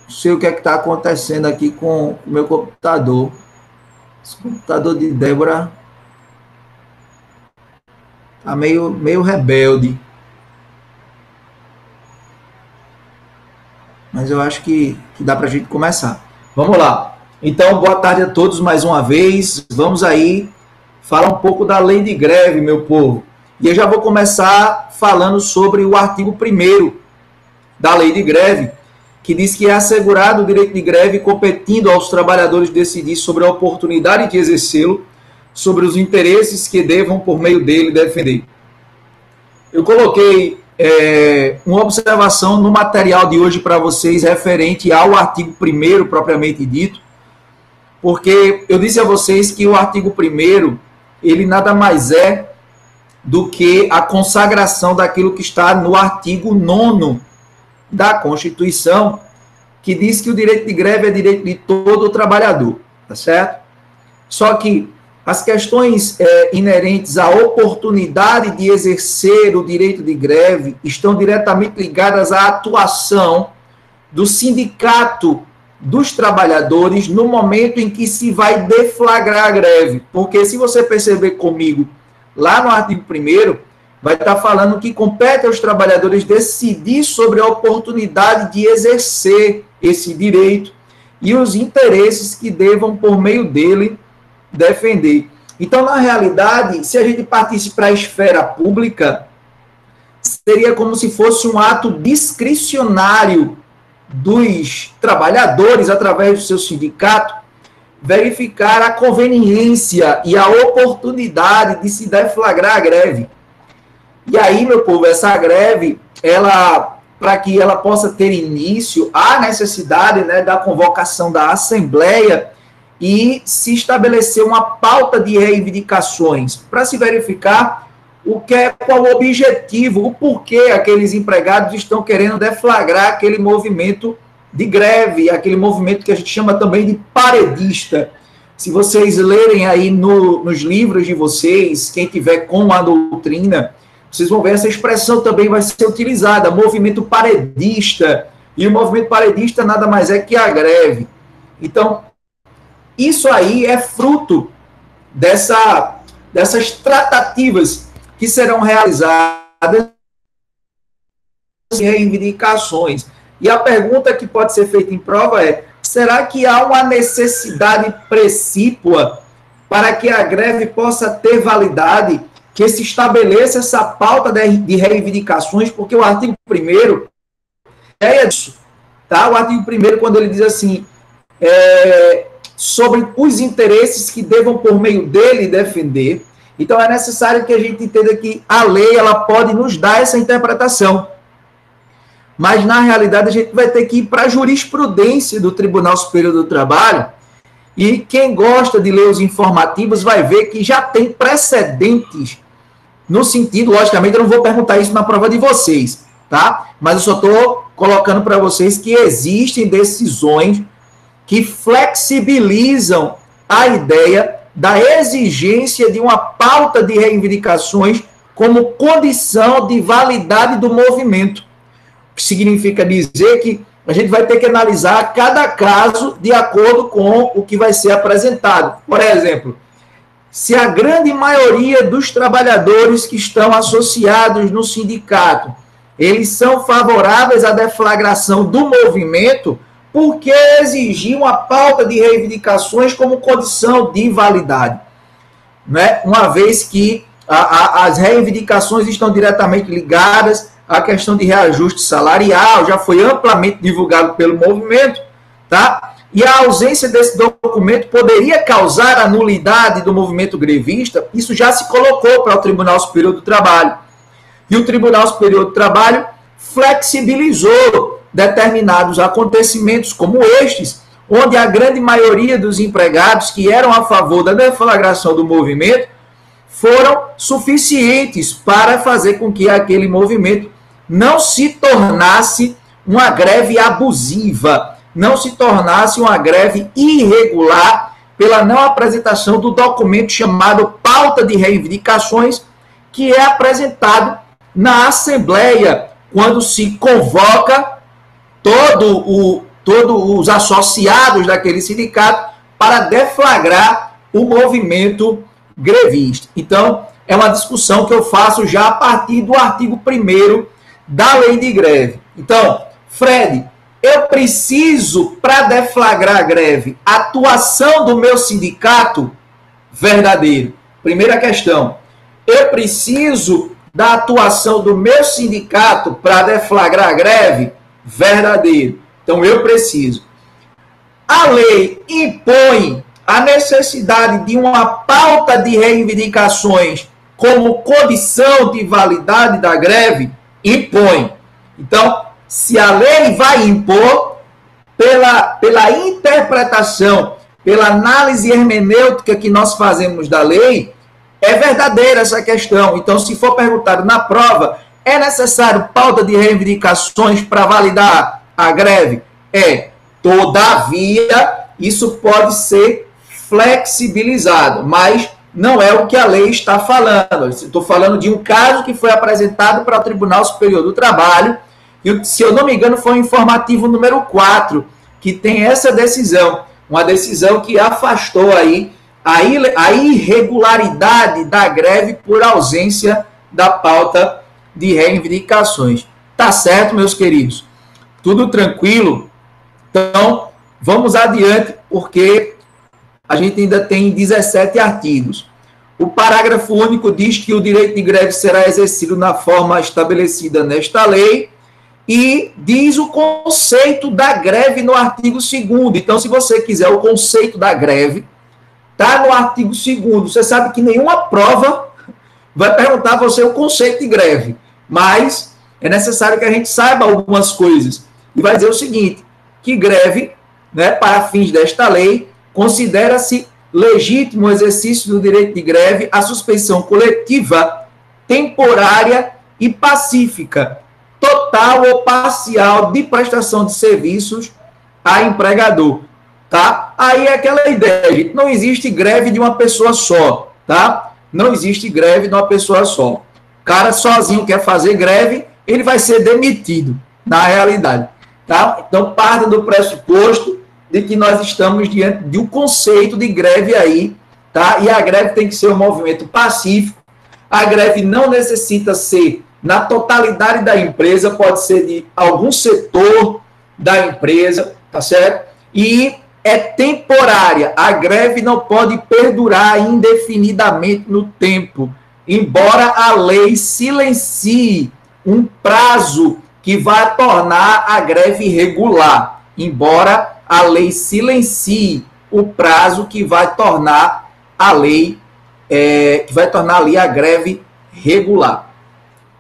Não sei o que é que está acontecendo aqui com o meu computador. Esse computador de Débora está meio rebelde. Mas eu acho que dá para a gente começar. Vamos lá. Então, boa tarde a todos mais uma vez. Vamos aí falar um pouco da lei de greve, meu povo. E eu já vou começar falando sobre o artigo 1º da lei de greve, que diz que é assegurado o direito de greve competindo aos trabalhadores decidir sobre a oportunidade de exercê-lo, sobre os interesses que devam, por meio dele, defender. Eu coloquei uma observação no material de hoje para vocês referente ao artigo 1º propriamente dito, porque eu disse a vocês que o artigo 1º, ele nada mais é do que a consagração daquilo que está no artigo 9º da Constituição, que diz que o direito de greve é direito de todo trabalhador, tá certo? Só que as questões inerentes à oportunidade de exercer o direito de greve estão diretamente ligadas à atuação do sindicato dos trabalhadores no momento em que se vai deflagrar a greve. Porque se você perceber comigo, lá no artigo 1º, vai estar falando que compete aos trabalhadores decidir sobre a oportunidade de exercer esse direito e os interesses que devam, por meio dele, defender. Então, na realidade, se a gente partisse para a esfera pública, seria como se fosse um ato discricionário dos trabalhadores, através do seu sindicato, verificar a conveniência e a oportunidade de se deflagrar a greve. E aí, meu povo, essa greve, para que ela possa ter início, há necessidade, né, da convocação da Assembleia e se estabelecer uma pauta de reivindicações para se verificar qual o objetivo, o porquê aqueles empregados estão querendo deflagrar aquele movimento de greve, aquele movimento que a gente chama também de paredista. Se vocês lerem aí nos livros de vocês, quem tiver com a doutrina, vocês vão ver essa expressão também vai ser utilizada, movimento paredista. E o movimento paredista nada mais é que a greve. Então, isso aí é fruto dessas tratativas que serão realizadas em reivindicações. E a pergunta que pode ser feita em prova é: será que há uma necessidade precípua para que a greve possa ter validade, que se estabeleça essa pauta de reivindicações? Porque o artigo 1º é isso, tá? O artigo 1º, quando ele diz assim, sobre os interesses que devam, por meio dele, defender. Então, é necessário que a gente entenda que a lei ela pode nos dar essa interpretação. Mas, na realidade, a gente vai ter que ir para a jurisprudência do Tribunal Superior do Trabalho, e quem gosta de ler os informativos vai ver que já tem precedentes no sentido, logicamente, eu não vou perguntar isso na prova de vocês, tá? Mas eu só estou colocando para vocês que existem decisões que flexibilizam a ideia da exigência de uma pauta de reivindicações como condição de validade do movimento. O que significa dizer que a gente vai ter que analisar cada caso de acordo com o que vai ser apresentado. Por exemplo, se a grande maioria dos trabalhadores que estão associados no sindicato, eles são favoráveis à deflagração do movimento, por que exigir uma pauta de reivindicações como condição de validade? Né? Uma vez que as reivindicações estão diretamente ligadas à questão de reajuste salarial, já foi amplamente divulgado pelo movimento, tá? E a ausência desse documento poderia causar a nulidade do movimento grevista. Isso já se colocou para o Tribunal Superior do Trabalho. E o Tribunal Superior do Trabalho flexibilizou determinados acontecimentos como estes, onde a grande maioria dos empregados que eram a favor da deflagração do movimento foram suficientes para fazer com que aquele movimento não se tornasse uma greve abusiva, não se tornasse uma greve irregular pela não apresentação do documento chamado pauta de reivindicações, que é apresentado na Assembleia, quando se convoca todo todos os associados daquele sindicato para deflagrar o movimento grevista. Então, é uma discussão que eu faço já a partir do artigo 1º da lei de greve. Então, Fred, eu preciso, para deflagrar a greve, atuação do meu sindicato? Verdadeiro. Primeira questão. Eu preciso da atuação do meu sindicato para deflagrar a greve? Verdadeiro. Então, eu preciso. A lei impõe a necessidade de uma pauta de reivindicações como condição de validade da greve? Impõe. Então, se a lei vai impor, pela interpretação, pela análise hermenêutica que nós fazemos da lei, é verdadeira essa questão. Então, se for perguntado na prova, é necessário pauta de reivindicações para validar a greve? É. Todavia, isso pode ser flexibilizado, mas não é o que a lei está falando. Estou falando de um caso que foi apresentado para o Tribunal Superior do Trabalho, e, se eu não me engano, foi o informativo número 4, que tem essa decisão, uma decisão que afastou aí a irregularidade da greve por ausência da pauta de reivindicações. Tá certo, meus queridos? Tudo tranquilo? Então, vamos adiante, porque a gente ainda tem 17 artigos. O parágrafo único diz que o direito de greve será exercido na forma estabelecida nesta lei, e diz o conceito da greve no artigo 2º. Então, se você quiser o conceito da greve, está no artigo 2º. Você sabe que nenhuma prova vai perguntar a você o conceito de greve, mas é necessário que a gente saiba algumas coisas. E vai dizer o seguinte, que greve, né, para fins desta lei, considera-se legítimo o exercício do direito de greve a suspensão coletiva, temporária e pacífica, total ou parcial de prestação de serviços a empregador, tá? Aí é aquela ideia, gente, não existe greve de uma pessoa só, tá? Não existe greve de uma pessoa só. O cara sozinho quer fazer greve, ele vai ser demitido, na realidade, tá? Então, parta do pressuposto de que nós estamos diante de um conceito de greve aí, tá? E a greve tem que ser um movimento pacífico, a greve não necessita ser na totalidade da empresa, pode ser de algum setor da empresa, tá certo? E é temporária. A greve não pode perdurar indefinidamente no tempo, embora a lei silencie um prazo que vai tornar a greve regular, embora a lei silencie o prazo que vai tornar a lei, que vai tornar ali a greve regular.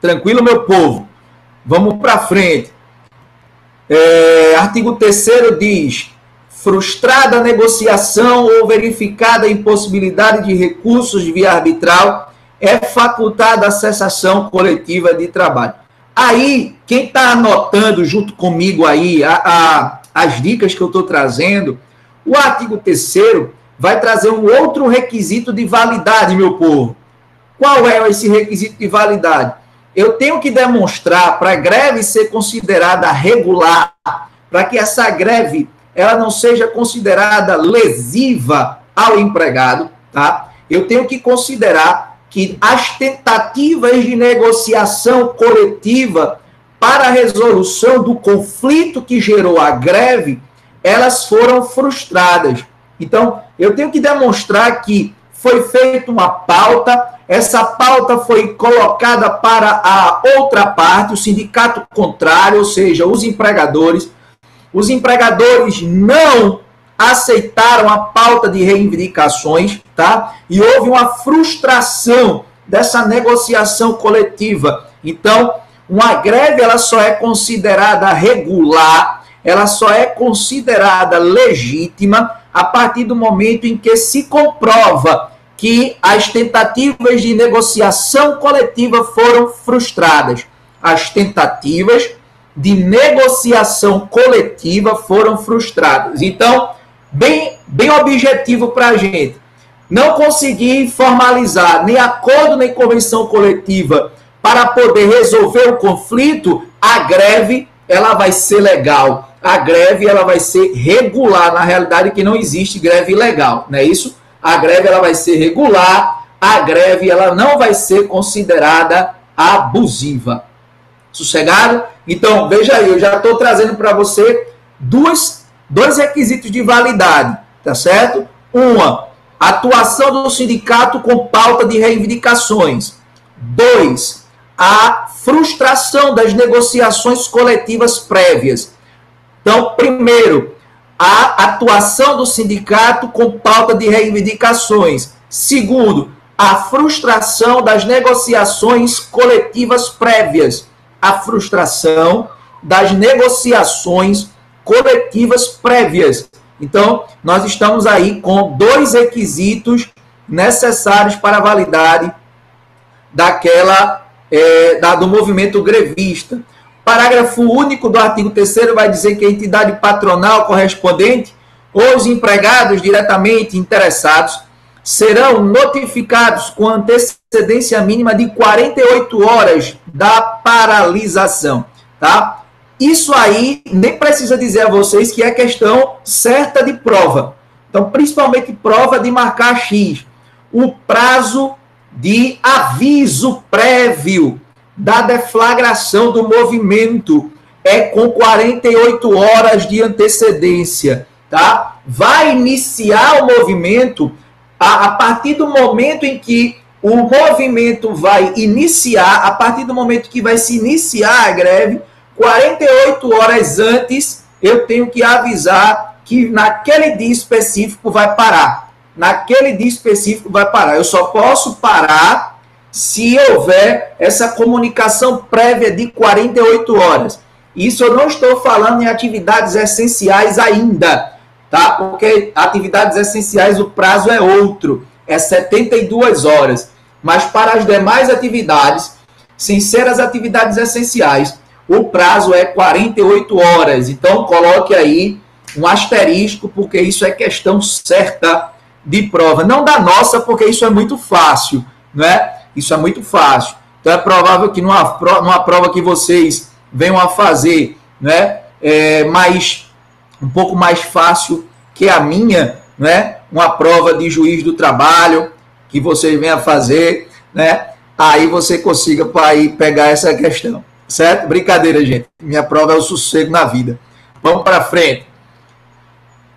Tranquilo, meu povo? Vamos para frente. Artigo 3º diz: frustrada a negociação ou verificada a impossibilidade de recursos de via arbitral, é facultada a cessação coletiva de trabalho. Aí, quem está anotando junto comigo aí as dicas que eu estou trazendo, o artigo 3º vai trazer um outro requisito de validade, meu povo. Qual é esse requisito de validade? Eu tenho que demonstrar, para a greve ser considerada regular, para que essa greve ela não seja considerada lesiva ao empregado, tá? Eu tenho que considerar que as tentativas de negociação coletiva para a resolução do conflito que gerou a greve, elas foram frustradas. Então, eu tenho que demonstrar que foi feita uma pauta, essa pauta foi colocada para a outra parte, o sindicato contrário, ou seja, os empregadores. Os empregadores não aceitaram a pauta de reivindicações, tá? E houve uma frustração dessa negociação coletiva. Então, uma greve ela só é considerada regular, ela só é considerada legítima a partir do momento em que se comprova que as tentativas de negociação coletiva foram frustradas. As tentativas de negociação coletiva foram frustradas. Então, bem objetivo para a gente. Não conseguir formalizar nem acordo nem convenção coletiva para poder resolver o conflito, a greve ela vai ser legal. a greve ela vai ser regular, na realidade que não existe greve ilegal, não é isso? A greve ela vai ser regular, a greve ela não vai ser considerada abusiva. Sossegado? Então, veja aí, eu já estou trazendo para você dois requisitos de validade, tá certo? Uma, atuação do sindicato com pauta de reivindicações. 2, a frustração das negociações coletivas prévias. Então, primeiro, a atuação do sindicato com pauta de reivindicações. Segundo, a frustração das negociações coletivas prévias. A frustração das negociações coletivas prévias. Então, nós estamos aí com 2 requisitos necessários para a validade do movimento grevista. Parágrafo único do artigo 3º vai dizer que a entidade patronal correspondente ou os empregados diretamente interessados serão notificados com antecedência mínima de 48 horas da paralisação, tá? Isso aí nem precisa dizer a vocês que é questão certa de prova. Então, principalmente prova de marcar X. O prazo de aviso prévio da deflagração do movimento é com 48 horas de antecedência, tá? Vai iniciar o movimento a partir do momento em que o movimento vai iniciar, a partir do momento que vai se iniciar a greve, 48 horas antes eu tenho que avisar que naquele dia específico vai parar. Naquele dia específico vai parar. Eu só posso parar se houver essa comunicação prévia de 48 horas. Isso eu não estou falando em atividades essenciais ainda, tá? Porque atividades essenciais o prazo é outro, é 72 horas. Mas para as demais atividades, sem ser as atividades essenciais, o prazo é 48 horas. Então coloque aí um asterisco, porque isso é questão certa de prova. Não da nossa, porque isso é muito fácil, não é? Isso é muito fácil. Então é provável que numa prova que vocês venham a fazer, né, um pouco mais fácil que a minha, né, uma prova de juiz do trabalho que vocês venham a fazer, né, aí você consiga aí pegar essa questão, certo? Brincadeira, gente. Minha prova é o sossego na vida. Vamos para frente.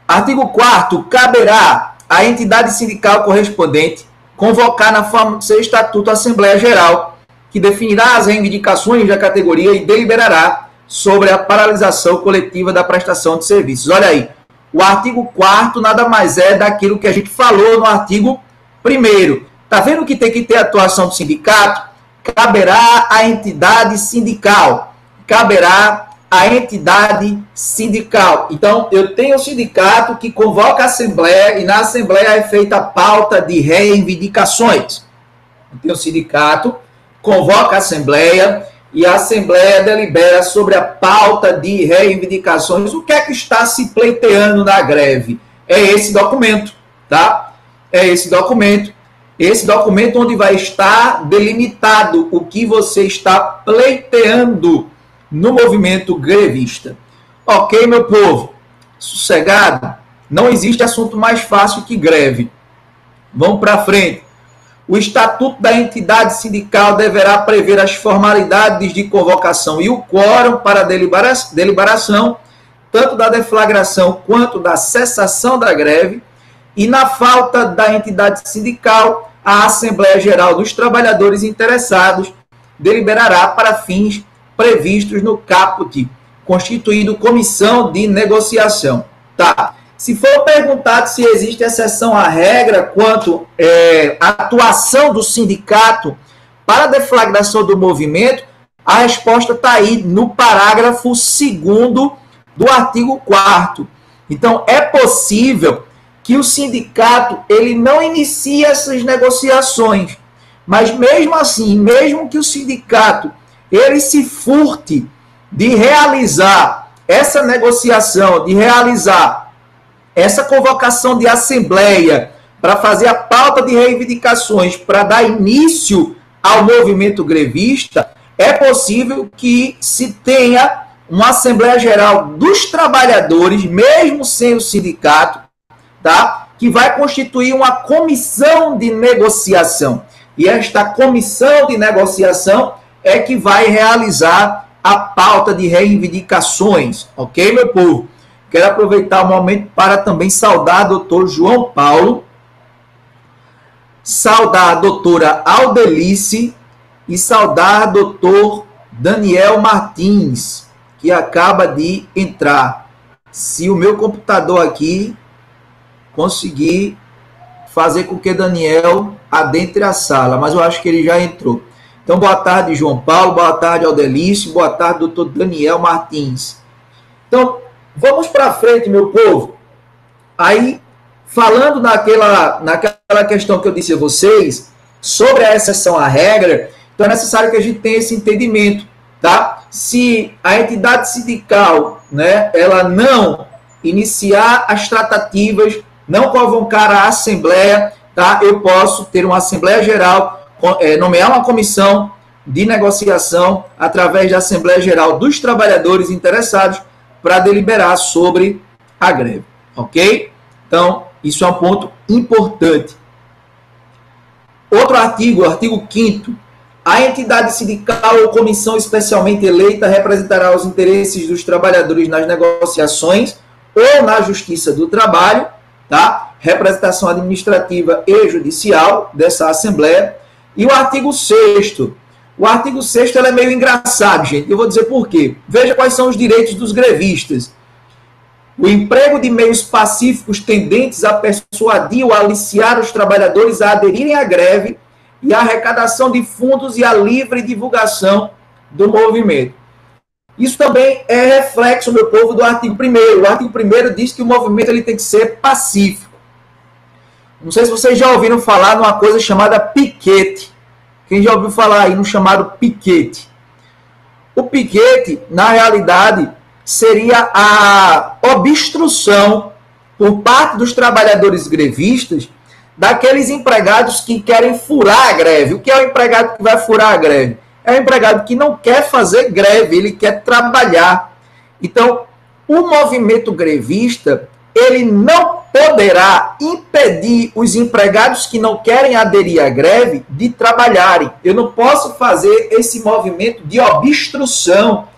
Artigo 4º, caberá à entidade sindical correspondente convocar na forma do seu estatuto a Assembleia Geral, que definirá as reivindicações da categoria e deliberará sobre a paralisação coletiva da prestação de serviços. Olha aí, o artigo 4º nada mais é daquilo que a gente falou no artigo 1º. Está vendo que tem que ter atuação do sindicato? Caberá à entidade sindical. Caberá à entidade sindical. Então, eu tenho o sindicato que convoca a Assembleia e na Assembleia é feita a pauta de reivindicações. Eu tenho o sindicato, convoca a Assembleia e a Assembleia delibera sobre a pauta de reivindicações. O que é que está se pleiteando na greve? É esse documento, tá? É esse documento. Esse documento onde vai estar delimitado o que você está pleiteando no movimento grevista. Ok, meu povo? Sossegado? Não existe assunto mais fácil que greve. Vamos para frente. O estatuto da entidade sindical deverá prever as formalidades de convocação e o quórum para deliberação, tanto da deflagração quanto da cessação da greve, e na falta da entidade sindical, a Assembleia Geral dos Trabalhadores Interessados deliberará para fins previstos no caput, constituindo comissão de negociação. Tá. Se for perguntado se existe exceção à regra quanto à atuação do sindicato para a deflagração do movimento, a resposta está aí no parágrafo 2º do artigo 4º. Então, é possível que o sindicato ele não inicie essas negociações, mas mesmo assim, mesmo que o sindicato ele se furte de realizar essa negociação, de realizar essa convocação de assembleia para fazer a pauta de reivindicações, para dar início ao movimento grevista, é possível que se tenha uma Assembleia Geral dos Trabalhadores, mesmo sem o sindicato, tá? Que vai constituir uma comissão de negociação. E esta comissão de negociação é que vai realizar a pauta de reivindicações, ok, meu povo? Quero aproveitar o momento para também saudar o doutor João Paulo, saudar a doutora Aldelice e saudar o doutor Daniel Martins, que acaba de entrar. Se o meu computador aqui conseguir fazer com que Daniel adentre a sala, mas eu acho que ele já entrou. Então, boa tarde, João Paulo, boa tarde, Aldelice, boa tarde, doutor Daniel Martins. Então, vamos para frente, meu povo. Aí, falando naquela questão que eu disse a vocês, sobre a exceção à regra, então é necessário que a gente tenha esse entendimento, tá? Se a entidade sindical, né, ela não iniciar as tratativas, não convocar a assembleia, tá? Eu posso ter uma assembleia geral, nomear uma comissão de negociação através da Assembleia Geral dos Trabalhadores interessados para deliberar sobre a greve, ok? Então, isso é um ponto importante. Outro artigo, o artigo 5º, a entidade sindical ou comissão especialmente eleita representará os interesses dos trabalhadores nas negociações ou na Justiça do Trabalho, tá? Representação administrativa e judicial dessa Assembleia. E o artigo 6º. O artigo 6º é meio engraçado, gente. Eu vou dizer por quê. Veja quais são os direitos dos grevistas. O emprego de meios pacíficos tendentes a persuadir ou aliciar os trabalhadores a aderirem à greve e a arrecadação de fundos e a livre divulgação do movimento. Isso também é reflexo, meu povo, do artigo 1º. O artigo 1º diz que o movimento ele tem que ser pacífico. Não sei se vocês já ouviram falar numa coisa chamada piquete. Quem já ouviu falar aí no chamado piquete? O piquete, na realidade, seria a obstrução por parte dos trabalhadores grevistas daqueles empregados que querem furar a greve. O que é o empregado que vai furar a greve? É o empregado que não quer fazer greve, ele quer trabalhar. Então, o movimento grevista, ele não poderá impedir os empregados que não querem aderir à greve de trabalharem. Eu não posso fazer esse movimento de obstrução,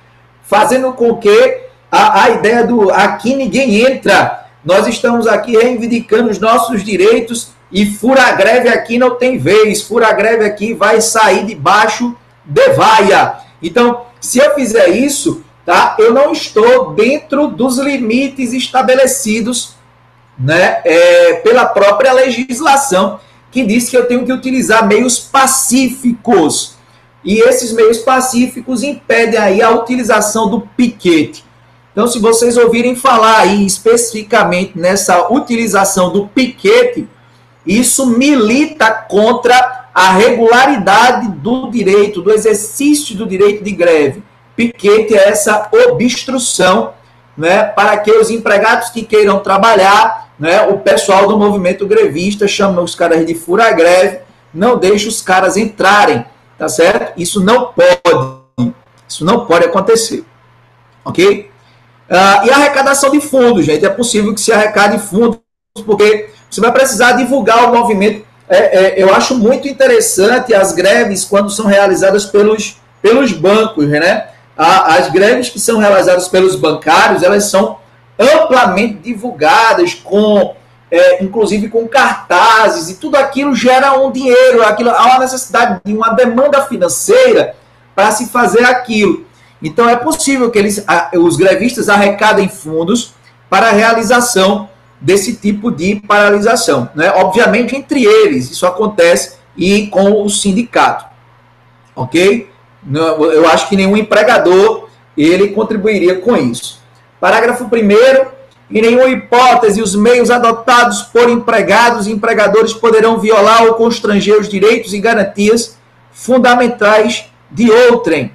fazendo com que a ideia do aqui ninguém entra, nós estamos aqui reivindicando os nossos direitos e fura a greve aqui não tem vez, fura a greve aqui vai sair debaixo de vaia. Então, se eu fizer isso, tá, eu não estou dentro dos limites estabelecidos, né, pela própria legislação, que diz que eu tenho que utilizar meios pacíficos. E esses meios pacíficos impedem aí a utilização do piquete. Então, se vocês ouvirem falar aí especificamente nessa utilização do piquete, isso milita contra a regularidade do direito, do exercício do direito de greve. Piquete é essa obstrução, né, para que os empregados que queiram trabalhar, né, o pessoal do movimento grevista chama os caras de fura-greve, não deixa os caras entrarem, tá certo? Isso não pode acontecer, ok? E a arrecadação de fundos, gente, é possível que se arrecade fundos, porque você vai precisar divulgar o movimento. Eu acho muito interessante as greves quando são realizadas pelos bancos, né? As greves que são realizadas pelos bancários, elas são amplamente divulgadas, inclusive com cartazes, e tudo aquilo gera um dinheiro, há uma necessidade de uma demanda financeira para se fazer aquilo. Então é possível que os grevistas arrecadem fundos para a realização desse tipo de paralisação, né? Obviamente entre eles, isso acontece e com o sindicato, ok? Eu acho que nenhum empregador ele contribuiria com isso. Parágrafo 1º, em nenhuma hipótese os meios adotados por empregados e empregadores poderão violar ou constranger os direitos e garantias fundamentais de outrem.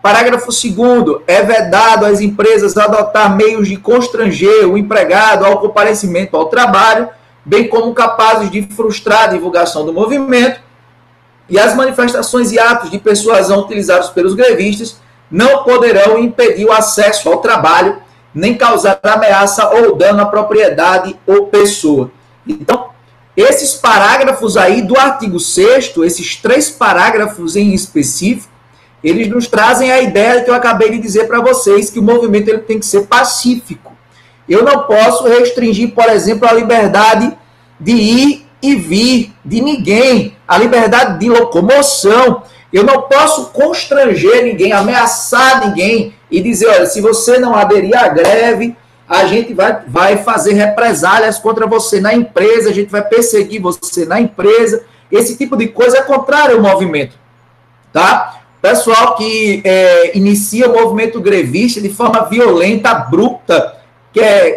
Parágrafo 2º, é vedado às empresas adotar meios de constranger o empregado ao comparecimento ao trabalho, bem como capazes de frustrar a divulgação do movimento, e as manifestações e atos de persuasão utilizados pelos grevistas não poderão impedir o acesso ao trabalho, nem causar ameaça ou dano à propriedade ou pessoa. Então, esses parágrafos aí do artigo 6º, esses 3 parágrafos em específico, eles nos trazem a ideia que eu acabei de dizer para vocês, que o movimento ele tem que ser pacífico. Eu não posso restringir, por exemplo, a liberdade de ir e vir de ninguém, a liberdade de locomoção. Eu não posso constranger ninguém, ameaçar ninguém e dizer, olha, se você não aderir à greve, a gente vai fazer represálias contra você na empresa, a gente vai perseguir você na empresa. Esse tipo de coisa é contrário ao movimento, tá? Pessoal que inicia o movimento grevista de forma violenta, abrupta,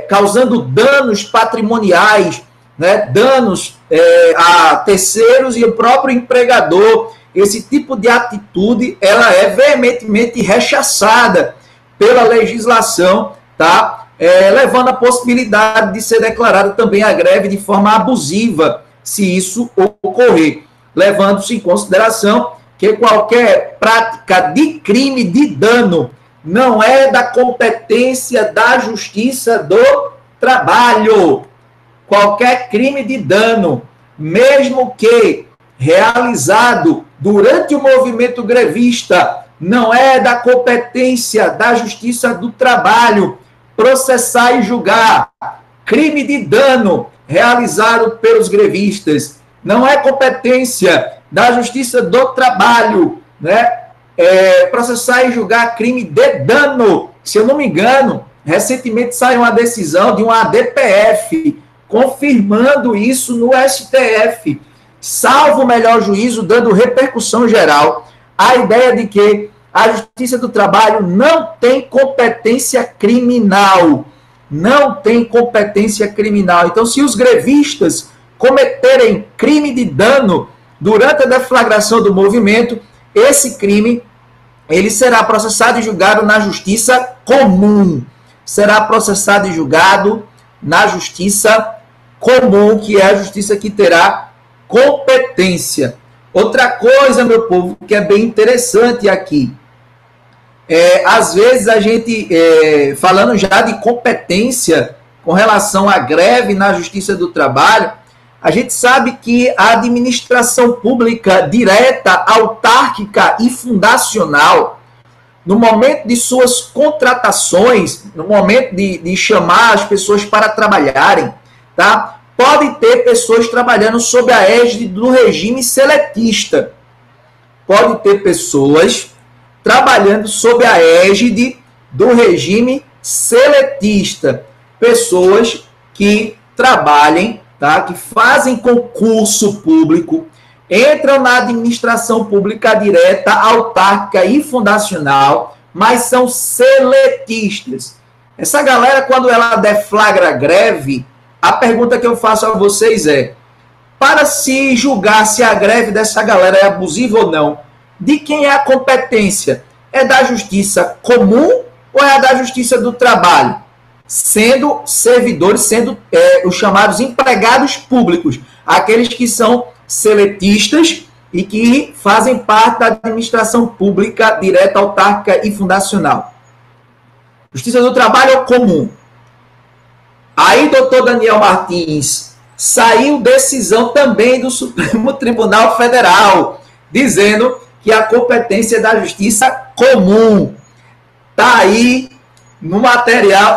causando danos patrimoniais, né, danos a terceiros e o próprio empregador. Esse tipo de atitude ela é veementemente rechaçada pela legislação, tá? Levando a possibilidade de ser declarada também a greve de forma abusiva, se isso ocorrer, levando-se em consideração que qualquer prática de crime de dano não é da competência da Justiça do Trabalho. Qualquer crime de dano, mesmo que realizado durante o movimento grevista, não é da competência da Justiça do Trabalho processar e julgar. Crime de dano realizado pelos grevistas não é competência da Justiça do Trabalho, né? Processar e julgar crime de dano. Se eu não me engano, recentemente saiu uma decisão de uma ADPF confirmando isso no STF, salvo o melhor juízo, dando repercussão geral à ideia de que a Justiça do Trabalho não tem competência criminal. Não tem competência criminal. Então, se os grevistas cometerem crime de dano durante a deflagração do movimento, esse crime ele será processado e julgado na Justiça comum. Será processado e julgado na Justiça comum, que é a justiça que terá competência. Outra coisa, meu povo, que é bem interessante aqui, às vezes a gente, falando já de competência com relação à greve na Justiça do Trabalho, a gente sabe que a administração pública direta, autárquica e fundacional, no momento de suas contratações, no momento de chamar as pessoas para trabalharem, tá? Pode ter pessoas trabalhando sob a égide do regime seletista. Pode ter pessoas trabalhando sob a égide do regime seletista. Pessoas que trabalhem, tá? Que fazem concurso público, entram na administração pública direta, autárquica e fundacional, mas são seletistas. Essa galera, quando ela deflagra greve, a pergunta que eu faço a vocês é, para se julgar se a greve dessa galera é abusiva ou não, de quem é a competência? É da Justiça comum ou é da Justiça do Trabalho? Sendo servidores, sendo os chamados empregados públicos, aqueles que são seletistas e que fazem parte da administração pública direta, autárquica e fundacional. Justiça do Trabalho é o comum. Aí, doutor Daniel Martins, saiu decisão também do Supremo Tribunal Federal, dizendo que a competência é da Justiça comum. Está aí no material,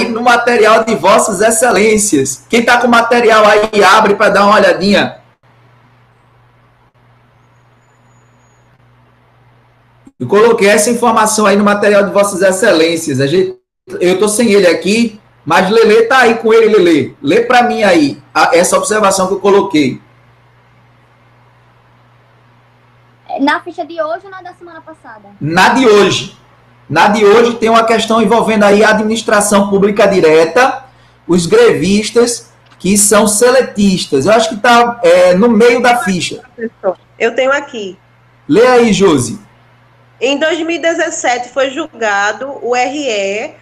no material de Vossas Excelências. Quem está com o material aí, abre para dar uma olhadinha. Eu coloquei essa informação aí no material de Vossas Excelências. Eu estou sem ele aqui, mas Lelê está aí com ele, Lelê. Lê para mim aí essa observação que eu coloquei. Na ficha de hoje ou na da semana passada? Na de hoje. Na de hoje tem uma questão envolvendo aí a administração pública direta, os grevistas, que são seletistas. Eu acho que está no meio da ficha. Eu tenho aqui. Lê aí, Josi. Em 2017 foi julgado o RE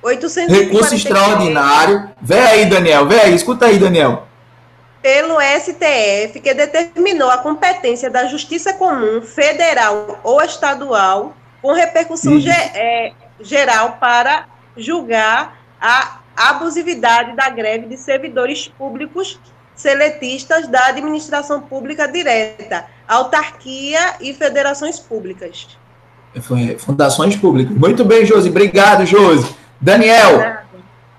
843. Recurso extraordinário. Vê aí, Daniel. Vê aí. Escuta aí, Daniel. Pelo STF, que determinou a competência da Justiça Comum Federal ou Estadual com repercussão geral para julgar a abusividade da greve de servidores públicos seletistas da administração pública direta, autarquia e federações públicas. Fundações públicas. Muito bem, Josi. Obrigado, Josi. Daniel,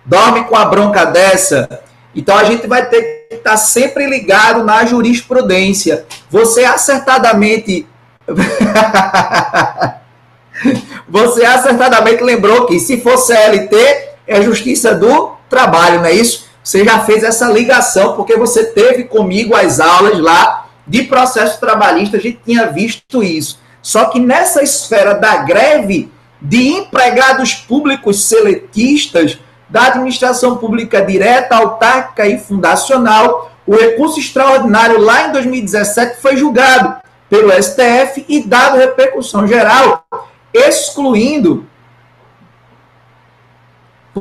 dorme com a bronca dessa. Então, a gente vai ter que estar sempre ligado na jurisprudência. Você acertadamente... Você acertadamente lembrou que se for CLT, é Justiça do Trabalho, não é isso? Você já fez essa ligação, porque você teve comigo as aulas lá de processo trabalhista, a gente tinha visto isso. Só que nessa esfera da greve de empregados públicos seletistas, da administração pública direta, autárquica e fundacional, o recurso extraordinário lá em 2017 foi julgado pelo STF e dado repercussão geral, excluindo...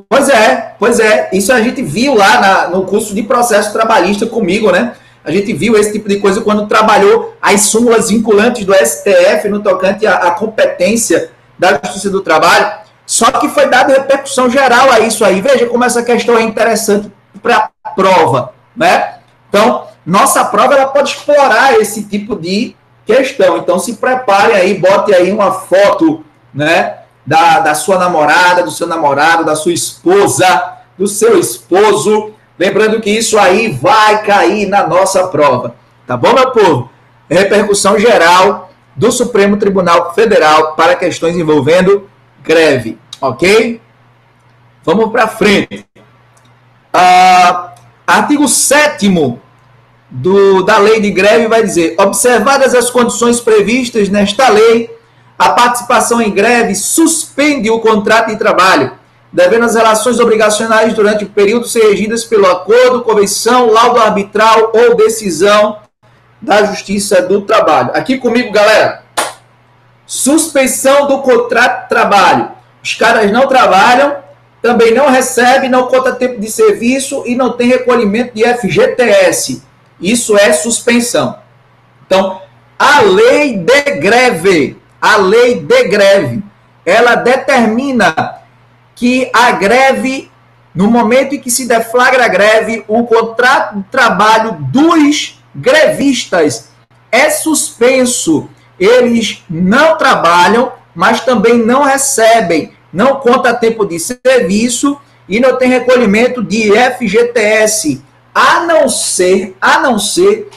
Pois é. Isso a gente viu lá no curso de processo trabalhista comigo, né? A gente viu esse tipo de coisa quando trabalhou as súmulas vinculantes do STF no tocante à competência da Justiça do Trabalho. Só que foi dada repercussão geral a isso aí. Veja como essa questão é interessante para a prova, né? Então, nossa prova ela pode explorar esse tipo de questão. Então, se prepare aí, bote aí uma foto, né? Da sua namorada, do seu namorado, da sua esposa, do seu esposo. Lembrando que isso aí vai cair na nossa prova. Tá bom, meu povo? Repercussão geral do Supremo Tribunal Federal para questões envolvendo greve. Ok? Vamos para frente. Artigo 7º da lei de greve vai dizer: observadas as condições previstas nesta lei, a participação em greve suspende o contrato de trabalho, devendo as relações obrigacionais durante o período ser regidas pelo acordo, convenção, laudo arbitral ou decisão da Justiça do Trabalho. Aqui comigo, galera. Suspensão do contrato de trabalho. Os caras não trabalham, também não recebem, não conta tempo de serviço e não tem recolhimento de FGTS. Isso é suspensão. Então, a lei de greve, ela determina que a greve, no momento em que se deflagra a greve, o contrato de trabalho dos grevistas é suspenso. Eles não trabalham, mas também não recebem, não conta tempo de serviço e não tem recolhimento de FGTS, a não ser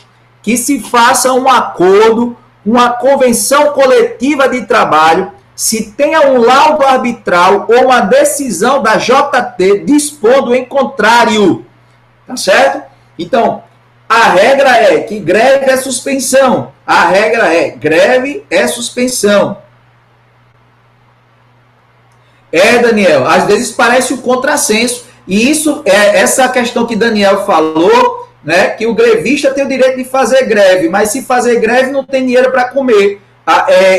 que se faça um acordo, uma convenção coletiva de trabalho, se tenha um laudo arbitral ou uma decisão da JT dispondo em contrário. Tá certo? Então, a regra é que greve é suspensão. A regra é greve é suspensão. Daniel, às vezes parece um contrassenso. E isso é essa questão que Daniel falou, né, que o grevista tem o direito de fazer greve, mas se fazer greve não tem dinheiro para comer.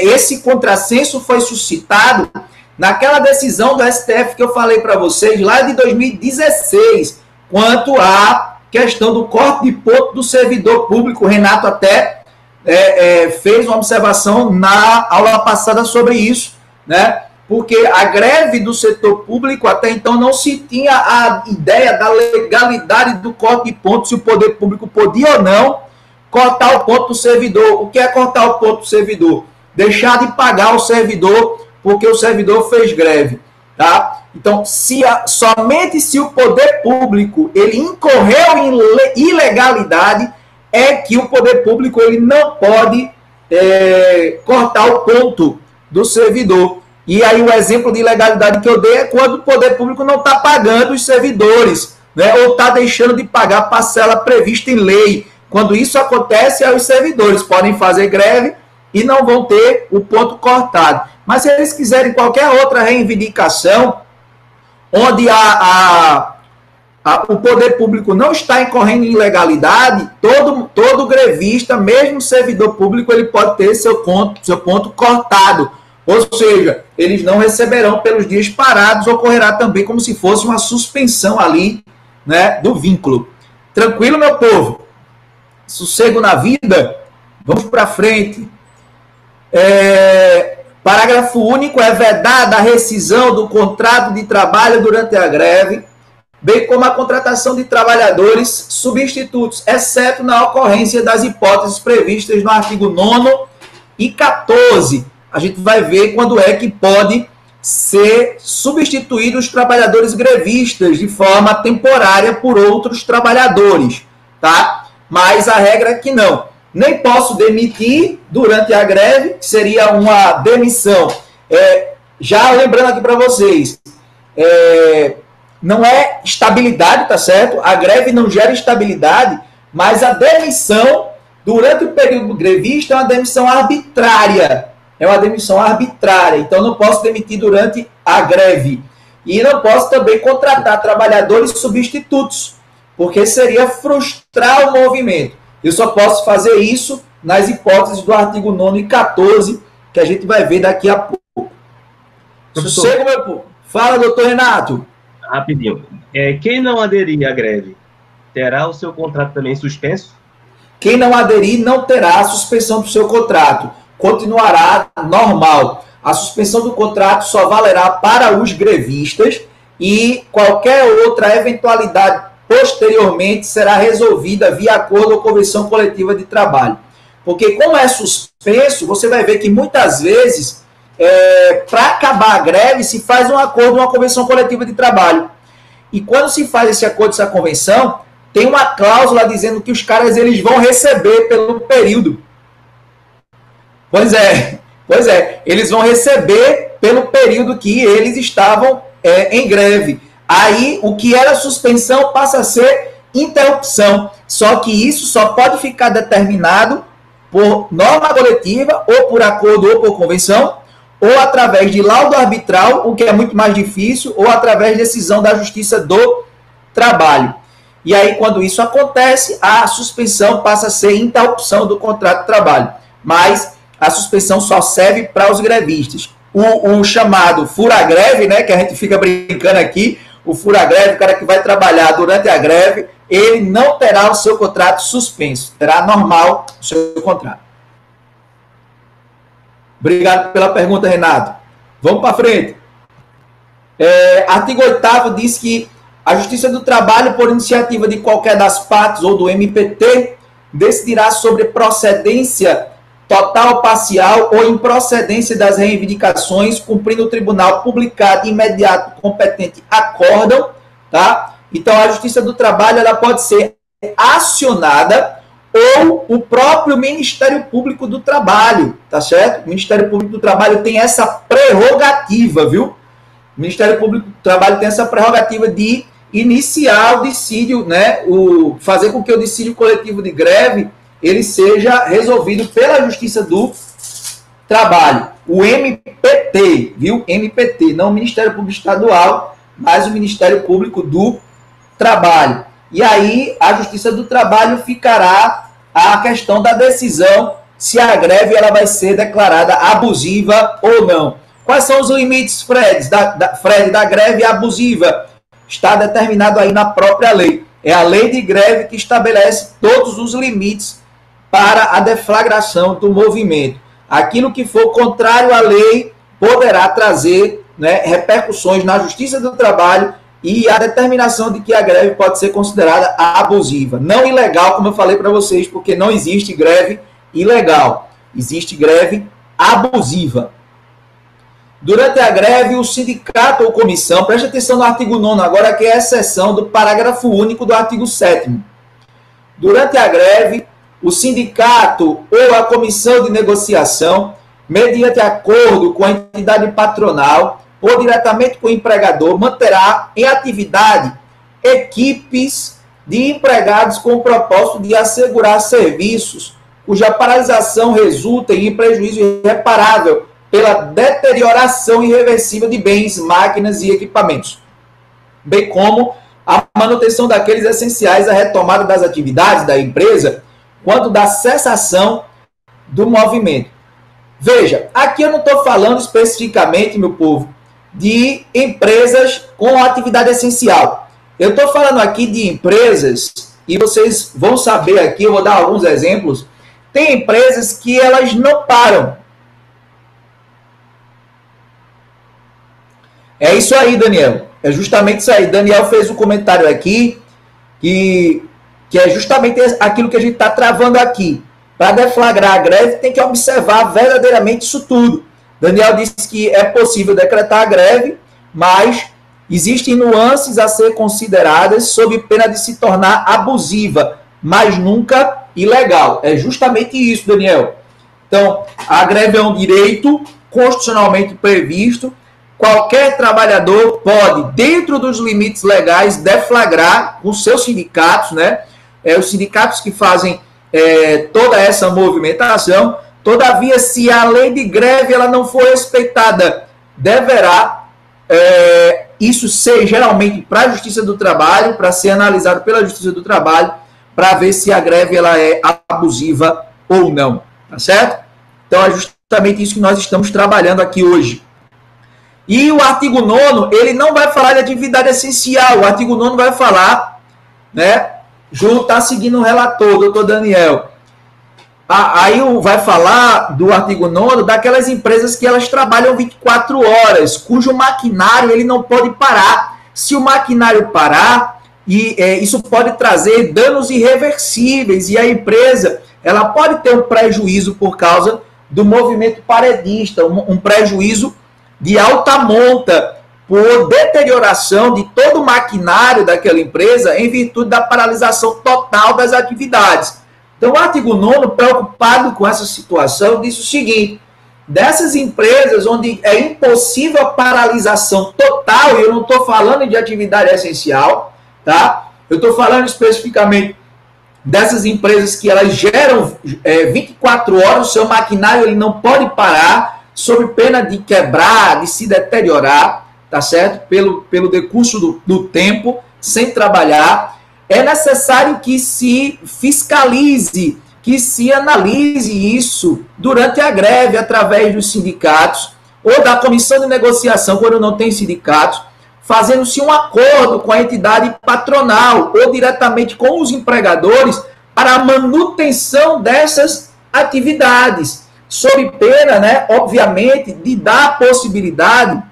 Esse contrassenso foi suscitado naquela decisão do STF que eu falei para vocês lá de 2016, quanto à questão do corte de ponto do servidor público. O Renato até fez uma observação na aula passada sobre isso, né? Porque a greve do setor público até então não se tinha a ideia da legalidade do corte de ponto, se o poder público podia ou não cortar o ponto do servidor. O que é cortar o ponto do servidor? Deixar de pagar o servidor porque o servidor fez greve. Tá? Então, somente se o poder público ele incorreu em ilegalidade é que o poder público ele não pode cortar o ponto do servidor. E aí o exemplo de ilegalidade que eu dei é quando o poder público não está pagando os servidores, né? Ou está deixando de pagar a parcela prevista em lei. Quando isso acontece, aí os servidores podem fazer greve e não vão ter o ponto cortado. Mas se eles quiserem qualquer outra reivindicação, onde o poder público não está incorrendo em ilegalidade, todo grevista, mesmo servidor público, ele pode ter seu ponto cortado. Ou seja, eles não receberão pelos dias parados, ocorrerá também como se fosse uma suspensão ali, né, do vínculo. Tranquilo, meu povo? Sossego na vida? Vamos para frente. Parágrafo único, é vedada a rescisão do contrato de trabalho durante a greve, bem como a contratação de trabalhadores substitutos, exceto na ocorrência das hipóteses previstas no artigo 9º e 14. A gente vai ver quando é que pode ser substituídos os trabalhadores grevistas de forma temporária por outros trabalhadores, tá? Mas a regra é que não. Nem posso demitir durante a greve, que seria uma demissão. Já lembrando aqui para vocês, não é estabilidade, tá certo? A greve não gera estabilidade, mas a demissão durante o período grevista é uma demissão arbitrária. É uma demissão arbitrária. Então, não posso demitir durante a greve. E não posso também contratar trabalhadores substitutos, porque seria frustrar o movimento. Eu só posso fazer isso nas hipóteses do artigo 9º e 14, que a gente vai ver daqui a pouco. Sossego, meu povo. Fala, doutor Renato. Rapidinho. Quem não aderir à greve terá o seu contrato também suspenso? Quem não aderir não terá a suspensão do seu contrato. Continuará normal. A suspensão do contrato só valerá para os grevistas e qualquer outra eventualidade posteriormente será resolvida via acordo ou convenção coletiva de trabalho. Porque como é suspenso, você vai ver que muitas vezes, para acabar a greve, se faz um acordo ou uma convenção coletiva de trabalho. E quando se faz esse acordo, essa convenção, tem uma cláusula dizendo que os caras eles vão receber pelo período. Pois é, eles vão receber pelo período que eles estavam em greve. Aí, o que era suspensão passa a ser interrupção. Só que isso só pode ficar determinado por norma coletiva, ou por acordo ou por convenção, ou através de laudo arbitral, o que é muito mais difícil, ou através de decisão da Justiça do Trabalho. E aí, quando isso acontece, a suspensão passa a ser interrupção do contrato de trabalho. Mas a suspensão só serve para os grevistas. O chamado fura-greve, né, que a gente fica brincando aqui, o fura-greve, o cara que vai trabalhar durante a greve, ele não terá o seu contrato suspenso. Terá normal o seu contrato. Obrigado pela pergunta, Renato. Vamos para frente. Artigo 8º diz que a Justiça do Trabalho, por iniciativa de qualquer das partes ou do MPT, decidirá sobre procedência total, parcial ou improcedência das reivindicações, cumprindo o tribunal publicar de imediato competente acórdão, tá? Então, a Justiça do Trabalho ela pode ser acionada ou o próprio Ministério Público do Trabalho, tá certo? O Ministério Público do Trabalho tem essa prerrogativa, viu? O Ministério Público do Trabalho tem essa prerrogativa de iniciar o dissídio, né? Fazer com que o dissídio coletivo de greve ele seja resolvido pela Justiça do Trabalho. O MPT, viu? MPT, não o Ministério Público Estadual, mas o Ministério Público do Trabalho. E aí a Justiça do Trabalho ficará a questão da decisão se a greve ela vai ser declarada abusiva ou não. Quais são os limites, Fred, da greve abusiva? Está determinado aí na própria lei. É a lei de greve que estabelece todos os limites para a deflagração do movimento. Aquilo que for contrário à lei poderá trazer, né, repercussões na Justiça do Trabalho e a determinação de que a greve pode ser considerada abusiva. Não ilegal, como eu falei para vocês, porque não existe greve ilegal. Existe greve abusiva. Durante a greve, o sindicato ou comissão, preste atenção no artigo 9º, agora que é a exceção do parágrafo único do artigo 7º. Durante a greve, o sindicato ou a comissão de negociação, mediante acordo com a entidade patronal ou diretamente com o empregador, manterá em atividade equipes de empregados com o propósito de assegurar serviços cuja paralisação resulta em prejuízo irreparável pela deterioração irreversível de bens, máquinas e equipamentos, bem como a manutenção daqueles essenciais à retomada das atividades da empresa quando da cessação do movimento. Veja, aqui eu não estou falando especificamente, meu povo, de empresas com atividade essencial. Eu estou falando aqui de empresas, e vocês vão saber aqui, eu vou dar alguns exemplos. Tem empresas que elas não param. É isso aí, Daniel. É justamente isso aí. Daniel fez um comentário aqui que é justamente aquilo que a gente está travando aqui. Para deflagrar a greve, tem que observar verdadeiramente isso tudo. Daniel disse que é possível decretar a greve, mas existem nuances a ser consideradas sob pena de se tornar abusiva, mas nunca ilegal. É justamente isso, Daniel. Então, a greve é um direito constitucionalmente previsto. Qualquer trabalhador pode, dentro dos limites legais, deflagrar com seus sindicatos, né? Os sindicatos que fazem toda essa movimentação. Todavia, se a lei de greve ela não for respeitada, deverá isso ser geralmente para a Justiça do Trabalho, para ser analisado pela Justiça do Trabalho, para ver se a greve ela é abusiva ou não, tá certo? Então é justamente isso que nós estamos trabalhando aqui hoje. E o artigo 9º, ele não vai falar de atividade essencial, o artigo 9º vai falar, né? Ju está seguindo o relator, doutor Daniel. Aí vai falar do artigo 9º daquelas empresas que elas trabalham 24 horas, cujo maquinário ele não pode parar. Se o maquinário parar, isso pode trazer danos irreversíveis, e a empresa ela pode ter um prejuízo por causa do movimento paredista, um prejuízo de alta monta, por deterioração de todo o maquinário daquela empresa em virtude da paralisação total das atividades. Então, o artigo 9º, preocupado com essa situação, diz o seguinte: dessas empresas onde é impossível a paralisação total, e eu não estou falando de atividade essencial, tá? Eu estou falando especificamente dessas empresas que elas geram 24 horas, o seu maquinário ele não pode parar, sob pena de quebrar, de se deteriorar, tá certo? Pelo decurso do tempo, sem trabalhar. É necessário que se fiscalize, que se analise isso durante a greve, através dos sindicatos, ou da comissão de negociação, quando não tem sindicatos, fazendo-se um acordo com a entidade patronal, ou diretamente com os empregadores, para a manutenção dessas atividades, sob pena, né, obviamente, de dar a possibilidade.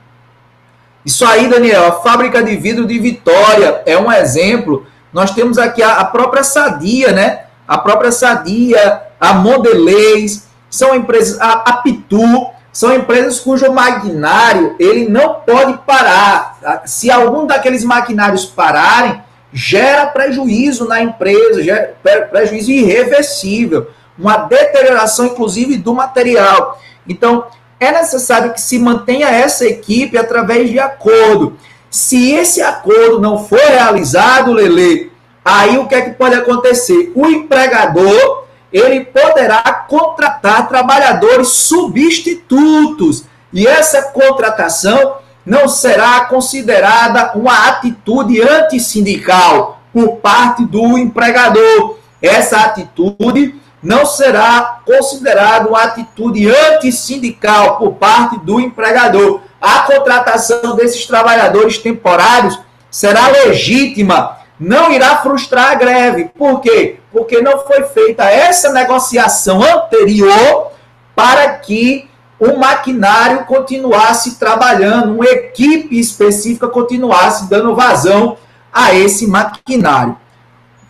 Isso aí, Daniel, a fábrica de vidro de Vitória é um exemplo. Nós temos aqui a própria Sadia, né? A própria Sadia, a Mondelez, são empresas, a Pitu, são empresas cujo maquinário ele não pode parar. Se algum daqueles maquinários pararem, gera prejuízo na empresa, gera prejuízo irreversível, uma deterioração, inclusive, do material. Então, é necessário que se mantenha essa equipe através de acordo. Se esse acordo não for realizado, Lele, aí o que é que pode acontecer? O empregador, ele poderá contratar trabalhadores substitutos. E essa contratação não será considerada uma atitude antissindical por parte do empregador. Essa atitude não será considerada uma atitude antissindical por parte do empregador. A contratação desses trabalhadores temporários será legítima, não irá frustrar a greve. Por quê? Porque não foi feita essa negociação anterior para que o maquinário continuasse trabalhando, uma equipe específica continuasse dando vazão a esse maquinário.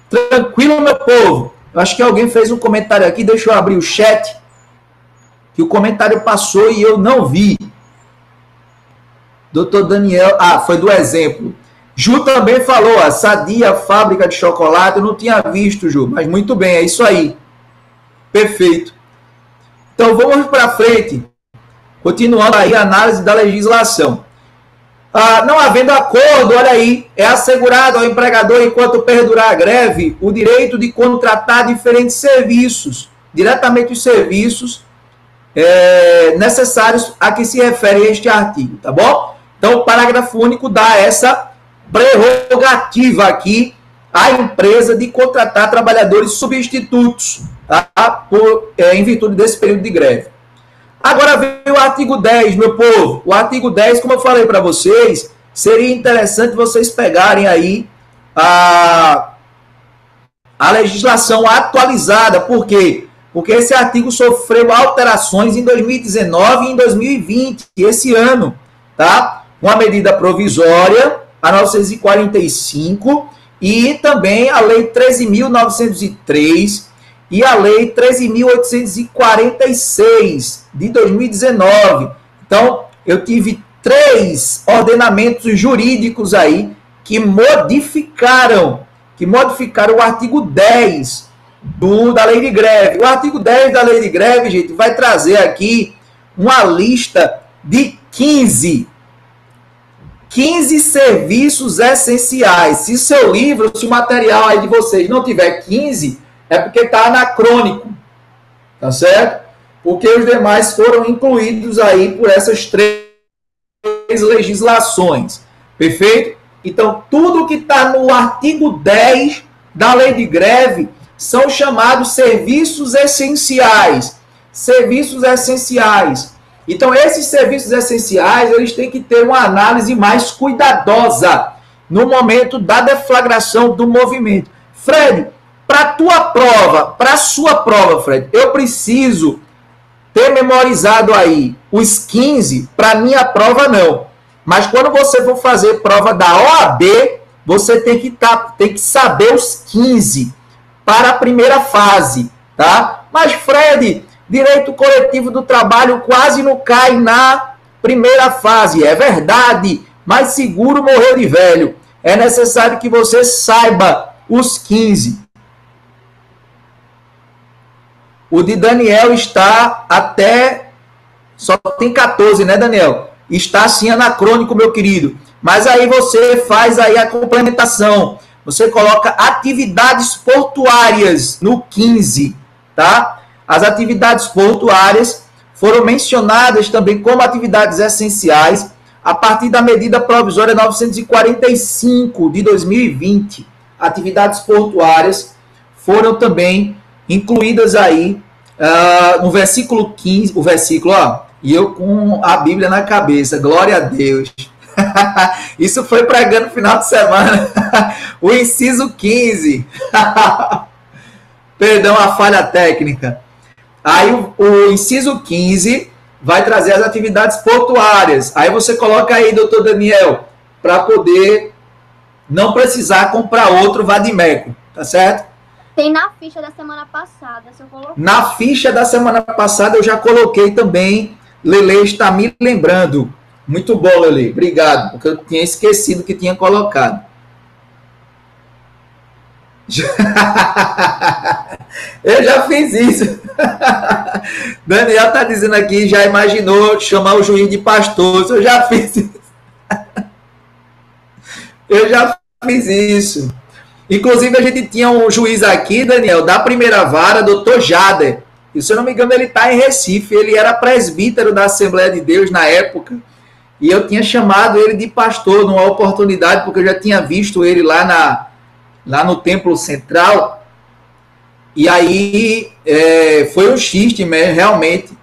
Tranquilo, meu povo? Eu acho que alguém fez um comentário aqui, deixa eu abrir o chat, que o comentário passou e eu não vi. Doutor Daniel, foi do exemplo. Ju também falou, a Sadia, fábrica de chocolate, eu não tinha visto, Ju, mas muito bem, é isso aí. Perfeito. Então vamos para frente, continuando aí a análise da legislação. Não havendo acordo, olha aí, é assegurado ao empregador, enquanto perdurar a greve, o direito de contratar diferentes serviços, diretamente os serviços necessários a que se refere este artigo, tá bom? Então, o parágrafo único dá essa prerrogativa aqui à empresa de contratar trabalhadores substitutos, tá? Em virtude desse período de greve. Agora vem o artigo 10, meu povo. O artigo 10, como eu falei para vocês, seria interessante vocês pegarem aí a legislação atualizada. Por quê? Porque esse artigo sofreu alterações em 2019 e em 2020, esse ano, tá? uma medida provisória, a 945, e também a Lei 13.903 e a Lei 13.846 de 2019. Então, eu tive 3 ordenamentos jurídicos aí que modificaram o artigo 10 da Lei de Greve. O artigo 10 da Lei de Greve, gente, vai trazer aqui uma lista de 15 serviços essenciais. Se seu livro, se o material aí de vocês não tiver 15, é porque está anacrônico, tá certo? Porque os demais foram incluídos aí por essas 3 legislações, perfeito? Então, tudo que está no artigo 10 da Lei de Greve são chamados serviços essenciais. Serviços essenciais. Então, esses serviços essenciais, eles têm que ter uma análise mais cuidadosa no momento da deflagração do movimento. Fred, para a sua prova, Fred, eu preciso ter memorizado aí os 15, para minha prova não. Mas quando você for fazer prova da OAB, você tem que saber os 15 para a primeira fase, tá? Mas, Fred, direito coletivo do trabalho quase não cai na primeira fase. É verdade, mas seguro morrer de velho. É necessário que você saiba os 15. O de Daniel está até... Só tem 14, né, Daniel? Está assim anacrônico, meu querido. Mas aí você faz aí a complementação. Você coloca atividades portuárias no 15, tá? As atividades portuárias foram mencionadas também como atividades essenciais a partir da medida provisória 945 de 2020. Atividades portuárias foram também incluídas aí no versículo 15, o versículo, e eu com a Bíblia na cabeça, glória a Deus. Isso foi pregando no final de semana. O inciso 15. Perdão, a falha técnica. Aí o inciso 15 vai trazer as atividades portuárias. Aí você coloca aí, doutor Daniel, para poder não precisar comprar outro vadimeco, tá certo? Tem na ficha da semana passada, se eu coloquei. Na ficha da semana passada eu já coloquei também. Lele está me lembrando. Muito bom, Lele. Obrigado, porque eu tinha esquecido que tinha colocado. Eu já fiz isso. Daniel está dizendo aqui, já imaginou chamar o juiz de pastor. Eu já fiz isso. Eu já fiz isso. Inclusive, a gente tinha um juiz aqui, Daniel, da primeira vara, doutor Jader. E, se eu não me engano, ele está em Recife. Ele era presbítero da Assembleia de Deus na época. E eu tinha chamado ele de pastor numa oportunidade, porque eu já tinha visto ele lá no Templo Central. E aí foi um xiste, realmente.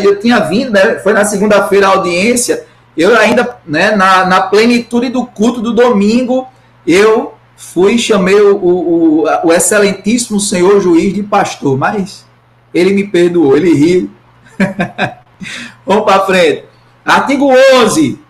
Eu tinha vindo, né, foi na segunda-feira a audiência. Eu ainda, né, na plenitude do culto do domingo, eu fui e chamei o excelentíssimo senhor juiz de pastor. Mas ele me perdoou, ele riu. Vamos para frente. Artigo 11.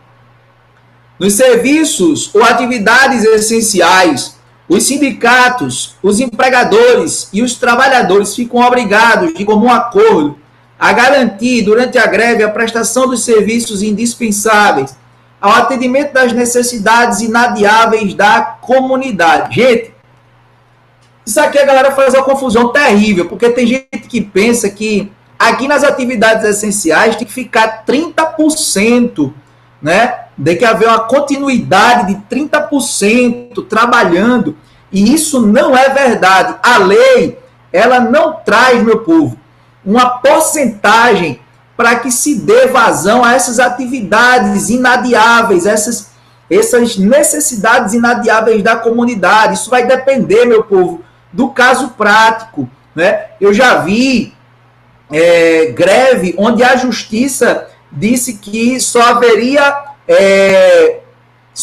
Nos serviços ou atividades essenciais, os sindicatos, os empregadores e os trabalhadores ficam obrigados, de comum acordo, a garantir, durante a greve, a prestação dos serviços indispensáveis ao atendimento das necessidades inadiáveis da comunidade. Gente, isso aqui a galera faz uma confusão terrível, porque tem gente que pensa que aqui nas atividades essenciais tem que ficar 30%, né? Tem que haver uma continuidade de 30% trabalhando, e isso não é verdade. A lei, ela não traz, meu povo, uma porcentagem para que se dê vazão a essas atividades inadiáveis, essas necessidades inadiáveis da comunidade. Isso vai depender, meu povo, do caso prático, né? Eu já vi greve onde a justiça disse que só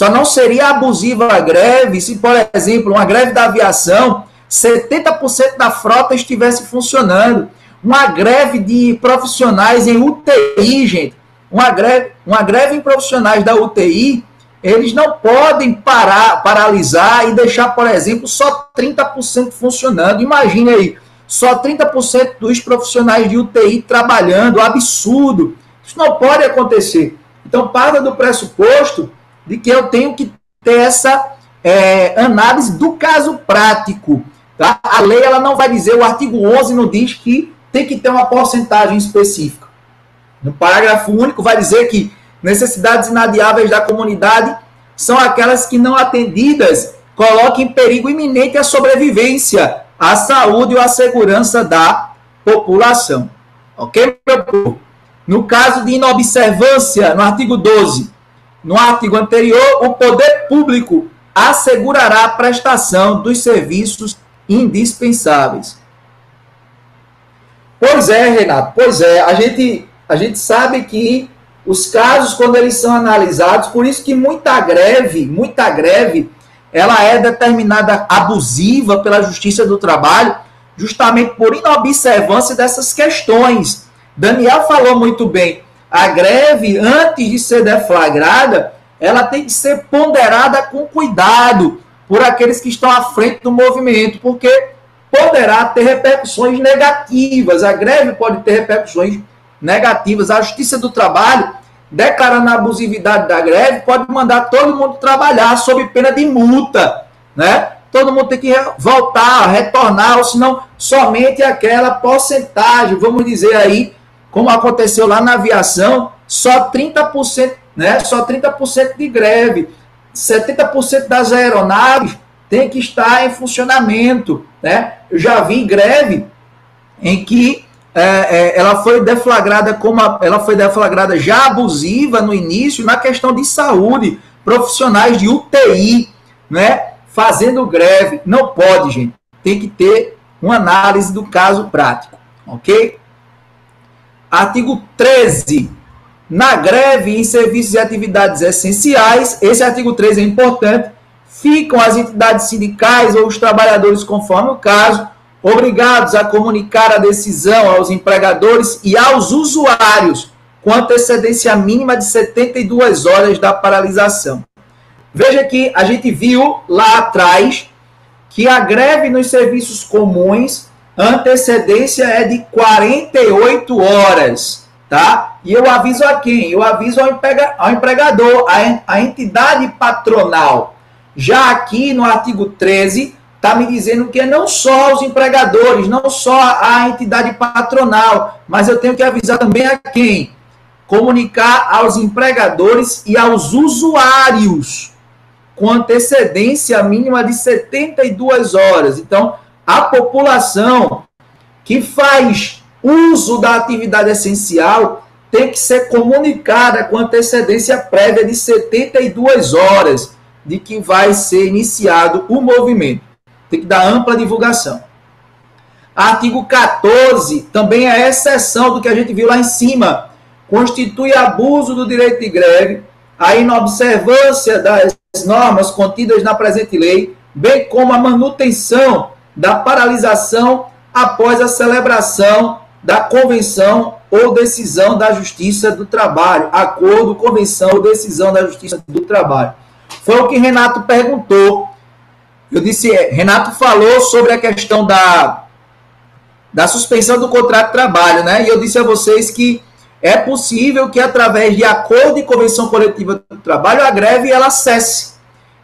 não seria abusiva a greve se, por exemplo, uma greve da aviação, 70% da frota estivesse funcionando. Uma greve de profissionais em UTI, gente, uma greve em profissionais da UTI, eles não podem paralisar e deixar, por exemplo, só 30% funcionando. Imagine aí, só 30% dos profissionais de UTI trabalhando, absurdo. Isso não pode acontecer. Então, parta do pressuposto de que eu tenho que ter essa análise do caso prático. Tá? A lei ela não vai dizer, o artigo 11 não diz que tem que ter uma porcentagem específica. No parágrafo único vai dizer que necessidades inadiáveis da comunidade são aquelas que não atendidas colocam em perigo iminente a sobrevivência, a saúde ou a segurança da população. Ok, meu povo? No caso de inobservância, no artigo 12, no artigo anterior, o poder público assegurará a prestação dos serviços indispensáveis. Pois é, Renato, pois é. A gente sabe que os casos, quando eles são analisados, por isso que muita greve, ela é determinada abusiva pela Justiça do Trabalho, justamente por inobservância dessas questões. Daniel falou muito bem, a greve, antes de ser deflagrada, ela tem que ser ponderada com cuidado por aqueles que estão à frente do movimento, porque poderá ter repercussões negativas. A greve pode ter repercussões negativas. A Justiça do Trabalho, declarando a abusividade da greve, pode mandar todo mundo trabalhar sob pena de multa, né? Todo mundo tem que voltar, retornar, ou senão somente aquela porcentagem, vamos dizer aí, como aconteceu lá na aviação, só 30%, né? Só 30% de greve. 70% das aeronaves tem que estar em funcionamento, né? Eu já vi greve em que ela foi deflagrada ela foi deflagrada já abusiva no início na questão de saúde, profissionais de UTI, né? Fazendo greve. Não pode, gente. Tem que ter uma análise do caso prático, ok? Artigo 13. Na greve em serviços e atividades essenciais, esse artigo 13 é importante, ficam as entidades sindicais ou os trabalhadores, conforme o caso, obrigados a comunicar a decisão aos empregadores e aos usuários com antecedência mínima de 72 horas da paralisação. Veja que a gente viu lá atrás que a greve nos serviços comuns, a antecedência é de 48 horas, tá? E eu aviso a quem? Eu aviso ao empregador, a entidade patronal. Já aqui no artigo 13, está me dizendo que é não só os empregadores, não só a entidade patronal, mas eu tenho que avisar também a quem? Comunicar aos empregadores e aos usuários, com antecedência mínima de 72 horas. Então, a população que faz uso da atividade essencial tem que ser comunicada com antecedência prévia de 72 horas de que vai ser iniciado o movimento. Tem que dar ampla divulgação. Artigo 14, também é exceção do que a gente viu lá em cima. Constitui abuso do direito de greve a inobservância das normas contidas na presente lei, bem como a manutenção da paralisação após a celebração da convenção ou decisão da Justiça do Trabalho. Acordo, convenção ou decisão da Justiça do Trabalho. Foi o que Renato perguntou. Eu disse, Renato falou sobre a questão da suspensão do contrato de trabalho, né? E eu disse a vocês que é possível que através de acordo e convenção coletiva do trabalho, a greve ela cesse.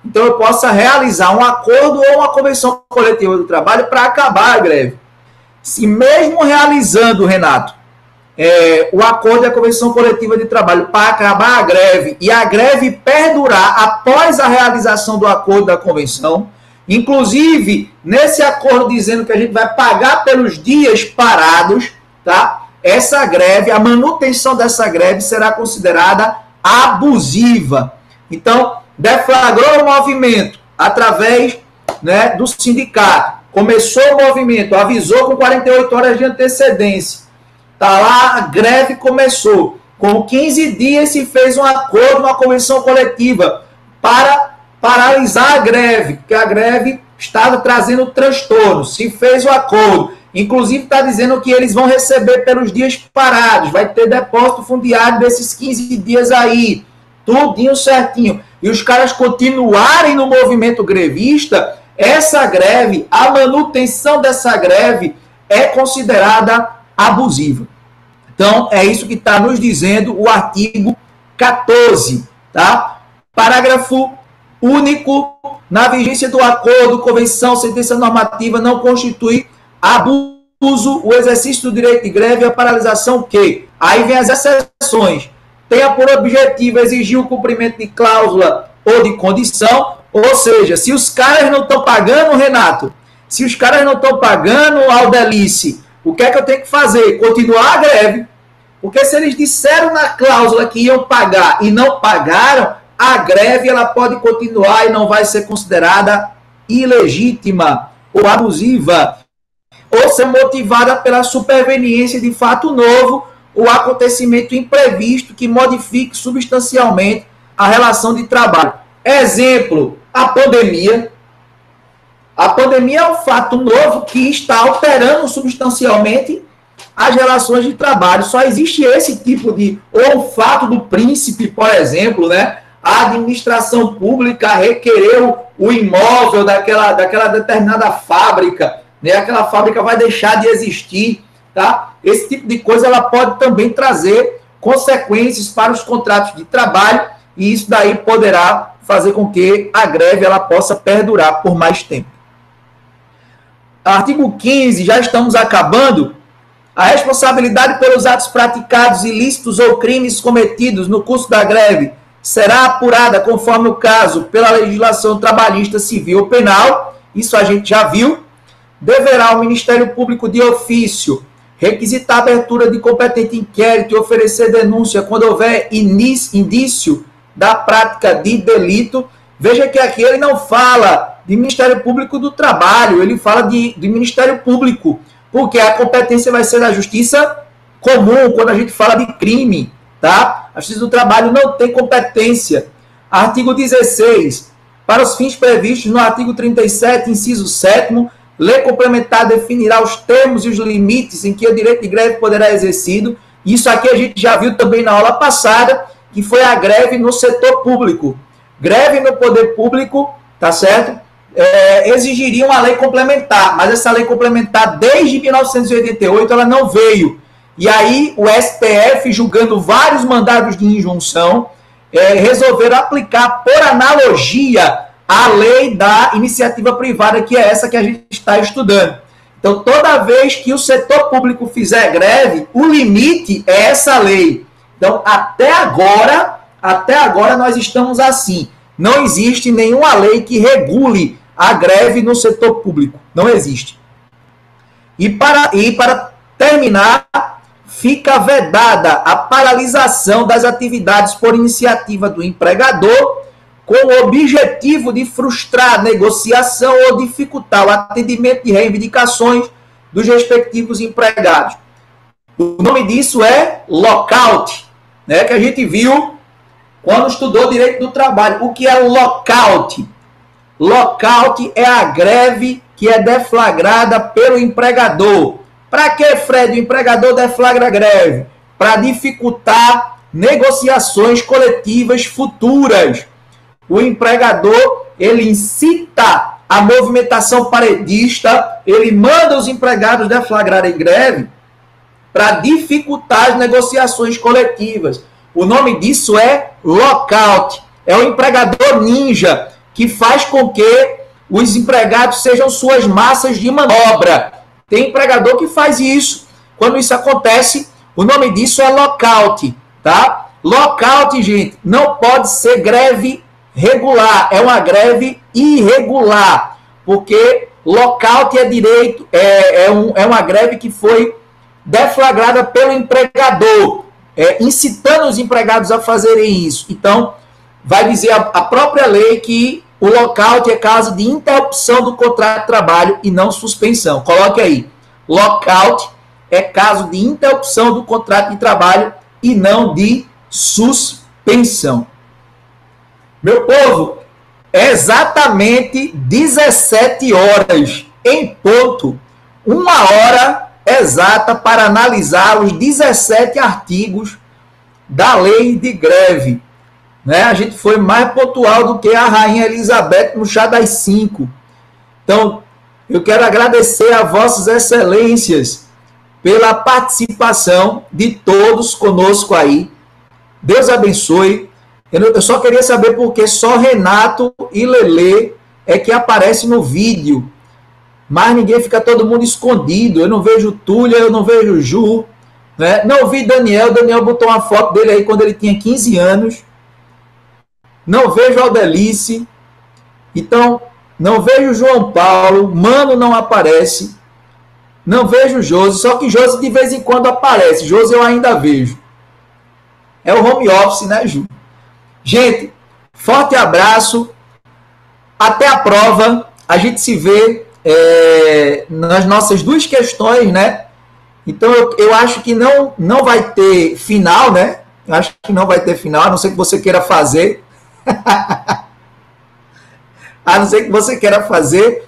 Então eu possa realizar um acordo ou uma convenção coletiva do trabalho para acabar a greve. Se mesmo realizando, Renato, o acordo e a convenção coletiva de trabalho para acabar a greve e a greve perdurar após a realização do acordo da convenção, inclusive nesse acordo dizendo que a gente vai pagar pelos dias parados, tá? Essa greve, a manutenção dessa greve será considerada abusiva. Então, deflagrou o movimento através, né, do sindicato. Começou o movimento, avisou com 48 horas de antecedência. Tá lá, a greve começou. Com 15 dias se fez um acordo, uma convenção coletiva para paralisar a greve, porque a greve estava trazendo transtorno. Se fez o acordo Inclusive está dizendo que eles vão receber pelos dias parados, vai ter depósito fundiário desses 15 dias aí, tudinho certinho. E os caras continuarem no movimento grevista, essa greve, a manutenção dessa greve é considerada abusiva. Então, é isso que está nos dizendo o artigo 14, tá? Parágrafo único, na vigência do acordo, convenção, sentença normativa, não constitui abuso o exercício do direito de greve e a paralisação que, aí vem as exceções, tenha por objetivo exigir o cumprimento de cláusula ou de condição, ou seja, se os caras não estão pagando, Renato, se os caras não estão pagando, Aldelice, o que é que eu tenho que fazer? Continuar a greve, porque se eles disseram na cláusula que iam pagar e não pagaram, a greve ela pode continuar e não vai ser considerada ilegítima ou abusiva, ou ser motivada pela superveniência de fato novo ou acontecimento imprevisto que modifique substancialmente a relação de trabalho. Exemplo, a pandemia. A pandemia é um fato novo que está alterando substancialmente as relações de trabalho. Só existe esse tipo de... Ou o fato do príncipe, por exemplo, né? A administração pública requereu o imóvel daquela determinada fábrica, né? Aquela fábrica vai deixar de existir, tá? Esse tipo de coisa ela pode também trazer consequências para os contratos de trabalho e isso daí poderá fazer com que a greve ela possa perdurar por mais tempo. Artigo 15, já estamos acabando. A responsabilidade pelos atos praticados ilícitos ou crimes cometidos no curso da greve será apurada, conforme o caso, pela legislação trabalhista, civil ou penal. Isso a gente já viu. Deverá o Ministério Público de ofício requisitar a abertura de competente inquérito e oferecer denúncia quando houver indício da prática de delito. Veja que aqui ele não fala de Ministério Público do Trabalho, ele fala de Ministério Público, porque a competência vai ser da Justiça Comum, quando a gente fala de crime, tá? A Justiça do Trabalho não tem competência. Artigo 16. Para os fins previstos no artigo 37, inciso 7º, lei complementar definirá os termos e os limites em que o direito de greve poderá ser exercido. Isso aqui a gente já viu também na aula passada, que foi a greve no setor público. Greve no poder público, tá certo? Exigiria uma lei complementar, mas essa lei complementar, desde 1988, ela não veio. E aí, o STF, julgando vários mandados de injunção, resolveram aplicar, por analogia, a lei da iniciativa privada, que é essa que a gente está estudando. Então, toda vez que o setor público fizer greve, o limite é essa lei. Então, até agora nós estamos assim. Não existe nenhuma lei que regule a greve no setor público. Não existe. E para terminar, fica vedada a paralisação das atividades por iniciativa do empregador com o objetivo de frustrar a negociação ou dificultar o atendimento de reivindicações dos respectivos empregados. O nome disso é lockout, né, que a gente viu quando estudou direito do trabalho. O que é lockout? Lockout é a greve que é deflagrada pelo empregador. Para que, Fred, o empregador deflagra a greve? Para dificultar negociações coletivas futuras. O empregador, ele incita a movimentação paredista, ele manda os empregados deflagrarem greve para dificultar as negociações coletivas. O nome disso é lockout. É o empregador ninja que faz com que os empregados sejam suas massas de manobra. Tem empregador que faz isso. Quando isso acontece, o nome disso é lockout, tá? Lockout, gente, não pode ser greve regular, é uma greve irregular, porque lockout é direito, é uma greve que foi deflagrada pelo empregador, incitando os empregados a fazerem isso. Então, vai dizer a própria lei que o lockout é caso de interrupção do contrato de trabalho e não suspensão. Coloque aí, lockout é caso de interrupção do contrato de trabalho e não de suspensão. Meu povo, é exatamente 17 horas em ponto. uma hora exata para analisar os 17 artigos da lei de greve. Né? A gente foi mais pontual do que a Rainha Elizabeth no chá das 5. Então, eu quero agradecer a vossas excelências pela participação de todos conosco aí. Deus abençoe. Eu só queria saber por que só Renato e Lelê é que aparece no vídeo. Mas ninguém, fica todo mundo escondido. Eu não vejo Túlia, eu não vejo Ju. Né? Não vi Daniel. Daniel botou uma foto dele aí quando ele tinha 15 anos. Não vejo Aldelice. Então, não vejo João Paulo. Mano não aparece. Não vejo Josi. Só que Josi de vez em quando aparece. Josi eu ainda vejo. É o home office, né, Ju? Gente, forte abraço. Até a prova. A gente se vê nas nossas duas questões, né? Então, eu acho que não vai ter final, né? Eu acho que não vai ter final, a não ser que você queira fazer. A não ser que você queira fazer,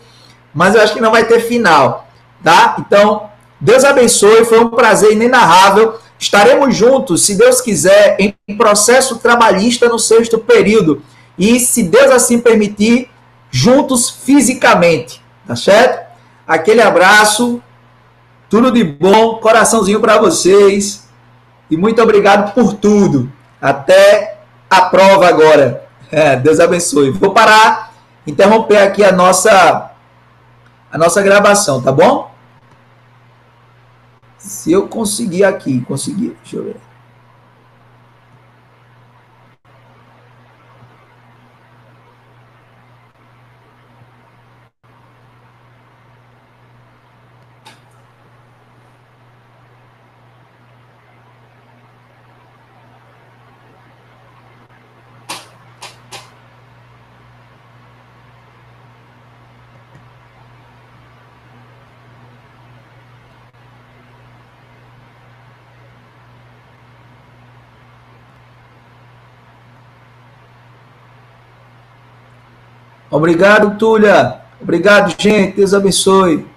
mas eu acho que não vai ter final, tá? Então, Deus abençoe, foi um prazer inenarrável. Estaremos juntos, se Deus quiser, em processo trabalhista no 6º período. E, se Deus assim permitir, juntos fisicamente, tá certo? Aquele abraço, tudo de bom, coraçãozinho para vocês. E muito obrigado por tudo. Até a prova agora. Deus abençoe. Vou parar, interromper aqui a nossa gravação, tá bom? Se eu conseguir aqui, conseguir, deixa eu ver. Obrigado, Túlia. Obrigado, gente. Deus abençoe.